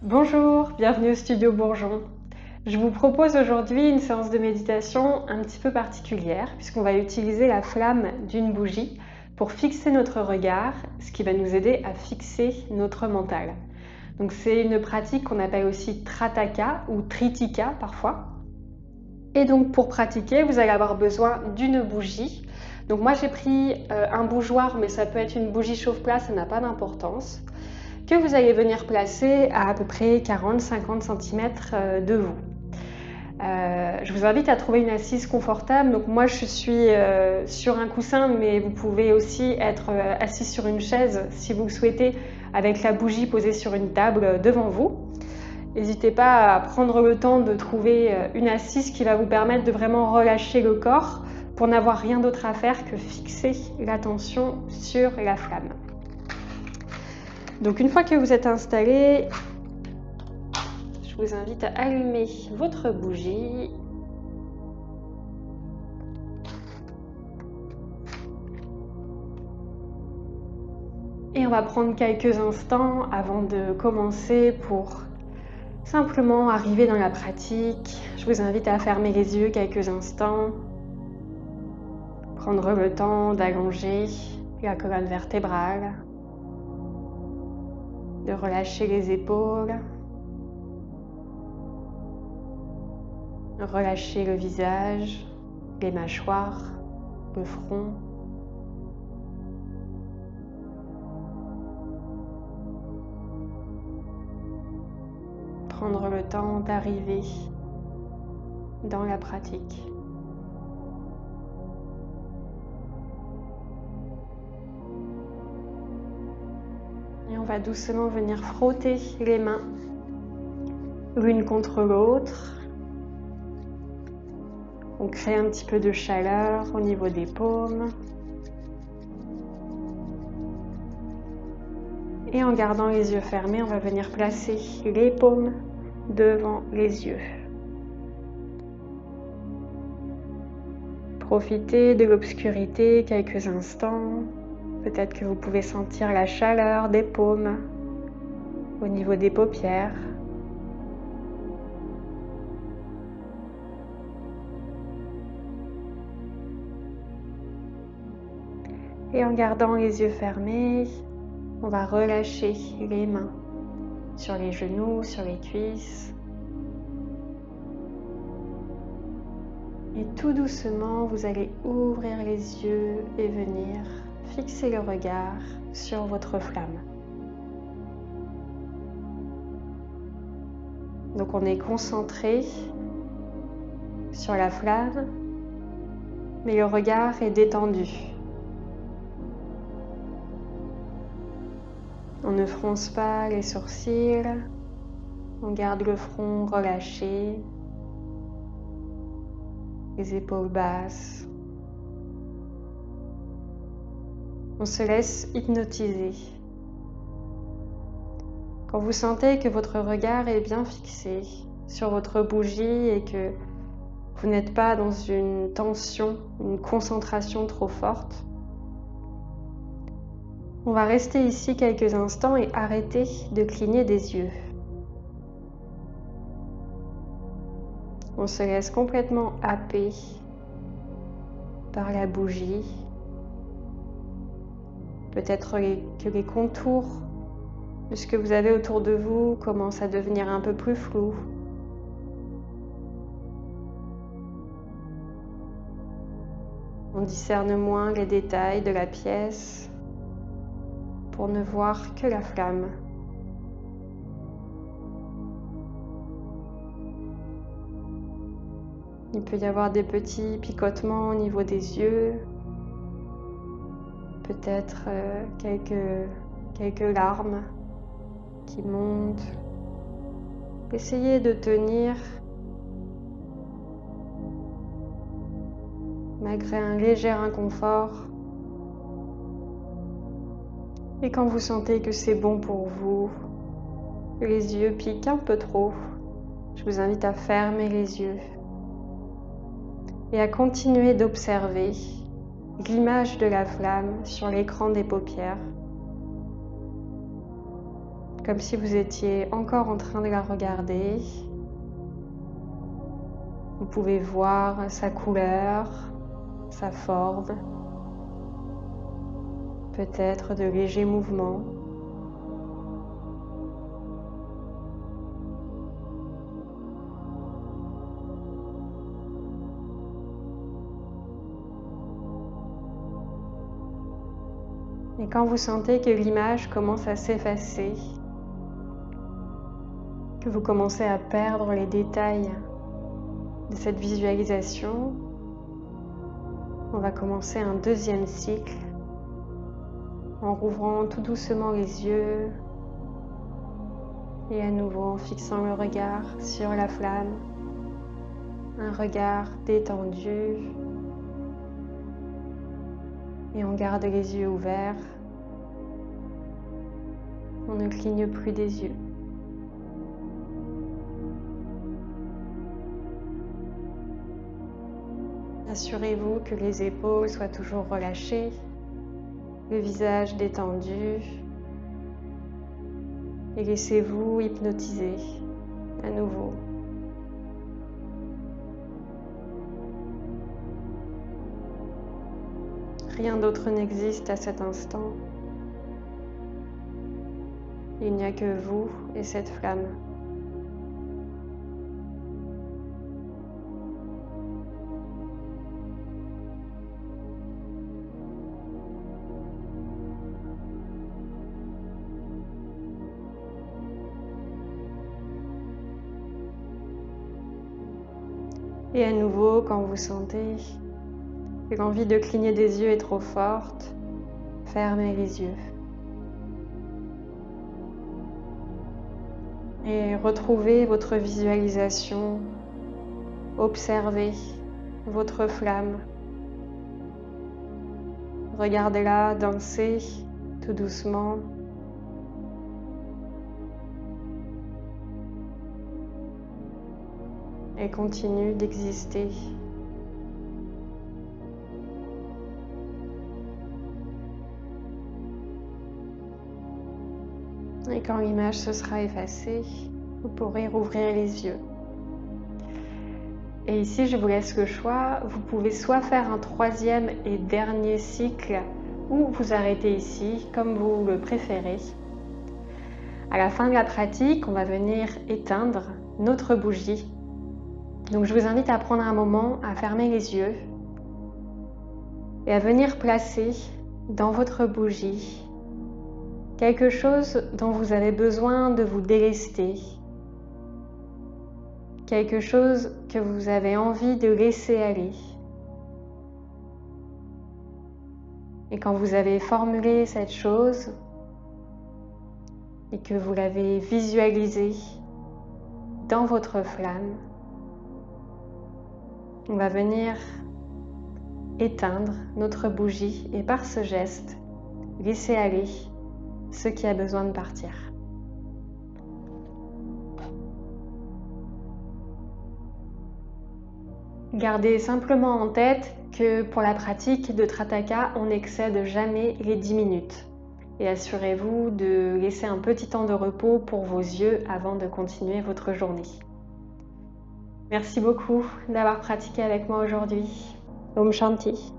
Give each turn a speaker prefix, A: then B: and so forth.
A: Bonjour, bienvenue au Studio Bourgeon. Je vous propose aujourd'hui une séance de méditation un petit peu particulière puisqu'on va utiliser la flamme d'une bougie pour fixer notre regard, ce qui va nous aider à fixer notre mental. Donc c'est une pratique qu'on appelle aussi Trataka ou Tritika parfois. Et donc pour pratiquer, vous allez avoir besoin d'une bougie. Donc moi j'ai pris un bougeoir, mais ça peut être une bougie chauffe-plat, ça n'a pas d'importance, que vous allez venir placer à peu près 40-50 cm de vous. Je vous invite à trouver une assise confortable. Donc moi je suis sur un coussin, mais vous pouvez aussi être assis sur une chaise si vous le souhaitez, avec la bougie posée sur une table devant vous. N'hésitez pas à prendre le temps de trouver une assise qui va vous permettre de vraiment relâcher le corps pour n'avoir rien d'autre à faire que fixer l'attention sur la flamme. Donc une fois que vous êtes installé, je vous invite à allumer votre bougie. Et on va prendre quelques instants avant de commencer pour simplement arriver dans la pratique. Je vous invite à fermer les yeux quelques instants, prendre le temps d'allonger la colonne vertébrale, de relâcher les épaules, relâcher le visage, les mâchoires, le front. Prendre le temps d'arriver dans la pratique. Et on va doucement venir frotter les mains l'une contre l'autre. On crée un petit peu de chaleur au niveau des paumes. Et en gardant les yeux fermés, on va venir placer les paumes devant les yeux. Profitez de l'obscurité quelques instants. Peut-être que vous pouvez sentir la chaleur des paumes au niveau des paupières. Et en gardant les yeux fermés, on va relâcher les mains sur les genoux, sur les cuisses. Et tout doucement, vous allez ouvrir les yeux et venir fixer le regard sur votre flamme. Donc on est concentré sur la flamme, mais le regard est détendu. On ne fronce pas les sourcils, on garde le front relâché, les épaules basses. On se laisse hypnotiser. Quand vous sentez que votre regard est bien fixé sur votre bougie et que vous n'êtes pas dans une tension, une concentration trop forte, on va rester ici quelques instants et arrêter de cligner des yeux. On se laisse complètement happer par la bougie. Peut-être que les contours de ce que vous avez autour de vous commencent à devenir un peu plus flous. On discerne moins les détails de la pièce pour ne voir que la flamme. Il peut y avoir des petits picotements au niveau des yeux, peut-être quelques larmes qui montent. Essayez de tenir malgré un léger inconfort. Et quand vous sentez que c'est bon pour vous, les yeux piquent un peu trop, je vous invite à fermer les yeux et à continuer d'observer l'image de la flamme sur l'écran des paupières. comme si vous étiez encore en train de la regarder. Vous pouvez voir sa couleur, sa forme, peut-être de légers mouvements. Et quand vous sentez que l'image commence à s'effacer, que vous commencez à perdre les détails de cette visualisation, on va commencer un deuxième cycle en rouvrant tout doucement les yeux et à nouveau en fixant le regard sur la flamme, un regard détendu, et on garde les yeux ouverts, on ne cligne plus des yeux. Assurez-vous que les épaules soient toujours relâchées, le visage détendu, et laissez-vous hypnotiser à nouveau. Rien d'autre n'existe à cet instant. Il n'y a que vous et cette flamme. Et à nouveau, quand vous sentez que l'envie de cligner des yeux est trop forte, fermez les yeux. Et retrouvez votre visualisation, observez votre flamme. Regardez-la danser tout doucement. Et continue d'exister. Et quand l'image se sera effacée, vous pourrez rouvrir les yeux. Et ici, je vous laisse le choix. Vous pouvez soit faire un troisième et dernier cycle, ou vous arrêter ici, comme vous le préférez. À la fin de la pratique, on va venir éteindre notre bougie. Donc je vous invite à prendre un moment à fermer les yeux et à venir placer dans votre bougie quelque chose dont vous avez besoin de vous délester, quelque chose que vous avez envie de laisser aller. Et quand vous avez formulé cette chose et que vous l'avez visualisée dans votre flamme, on va venir éteindre notre bougie et par ce geste, laisser aller ce qui a besoin de partir. Gardez simplement en tête que pour la pratique de Trataka, on n'excède jamais les 10 minutes. Et assurez-vous de laisser un petit temps de repos pour vos yeux avant de continuer votre journée. Merci beaucoup d'avoir pratiqué avec moi aujourd'hui. Om Shanti.